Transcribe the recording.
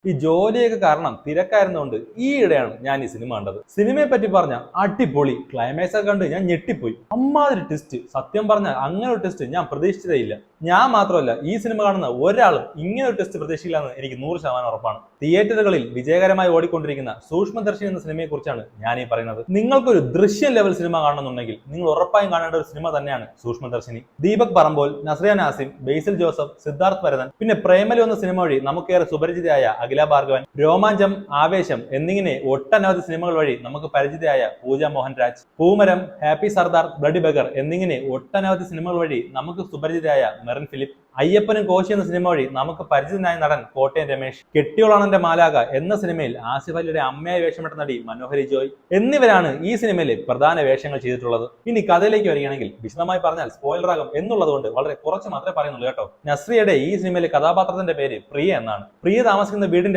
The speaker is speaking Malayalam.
ഈ ജോലിയൊക്കെ കാരണം തിരക്കായിരുന്നുകൊണ്ട് ഈയിടെയാണ് ഞാൻ ഈ സിനിമ കണ്ടത്. സിനിമയെ പറ്റി പറഞ്ഞ അടിപൊളി, ക്ലൈമാക്സ് ഒക്കെ കണ്ട് ഞാൻ ഞെട്ടിപ്പോയി. അമ്മാതിരി ട്വിസ്റ്റ്, സത്യം പറഞ്ഞാൽ അങ്ങനെ ഒരു ട്വിസ്റ്റ് ഞാൻ പ്രതീക്ഷിച്ചതേ ഇല്ല. ഞാൻ മാത്രമല്ല, ഈ സിനിമ കാണുന്ന ഒരാളും ഇങ്ങനെ ഒരു ട്വിസ്റ്റ് പ്രതീക്ഷിക്കില്ലെന്ന് എനിക്ക് 100% ഉറപ്പാണ്. തിയേറ്ററുകളിൽ വിജയകരമായി ഓടിക്കൊണ്ടിരിക്കുന്ന സൂക്ഷ്മദർശിനി എന്ന സിനിമയെ കുറിച്ചാണ് ഞാൻ ഈ പറയുന്നത്. നിങ്ങൾക്കൊരു ദൃശ്യം ലെവൽ സിനിമ കാണണമെന്നുണ്ടെങ്കിൽ നിങ്ങൾ ഉറപ്പായും കാണേണ്ട ഒരു സിനിമ തന്നെയാണ് സൂക്ഷ്മദർശിനി. ദീപക് പറമ്പോൾ, നസ്രിയ നാസിം, ബേസിൽ ജോസഫ്, സിദ്ധാർത്ഥ് ഭരതൻ, പിന്നെ പ്രേമലു എന്ന സിനിമ വഴി നമുക്കേറെ സുപരിചിതയായ അഖില ഭാർഗവൻ, രോമാഞ്ചം, ആവേശം എന്നിങ്ങനെ ഒട്ടനവധി സിനിമകൾ വഴി നമുക്ക് പരിചിതയായ പൂജ മോഹൻരാജ്, പൂമരം, ഹാപ്പി സർദാർ, ബ്ലഡി ബഗർ എന്നിങ്ങനെ ഒട്ടനവധി സിനിമകൾ വഴി നമുക്ക് സുപരിചിതയായ മെറിൻ ഫിലിപ്പ്, അയ്യപ്പനും കോശി എന്ന സിനിമ വഴി നമുക്ക് പരിചിതനായ നടൻ കോട്ടയം രമേശ്, കെട്ടിയോളാണെന്റെ മാലാക എന്ന സിനിമയിൽ ആസിഫ് അലിയുടെ അമ്മയായി വേഷമിട്ട നടി മനോഹരി ജോയ് എന്നിവരാണ് ഈ സിനിമയിലെ പ്രധാന വേഷങ്ങൾ ചെയ്തിട്ടുള്ളത്. ഇനി കഥയിലേക്ക് വരികയാണെങ്കിൽ വിശദമായി പറഞ്ഞാൽ സ്പോയിലർ ആകും എന്നുള്ളതുകൊണ്ട് വളരെ കുറച്ച് മാത്രമേ പറയുന്നുള്ളൂ കേട്ടോ. നസ്രിയയുടെ ഈ സിനിമയിലെ കഥാപാത്രത്തിന്റെ പേര് പ്രിയ എന്നാണ്. പ്രിയ താമസിക്കുന്ന വീടിന്റെ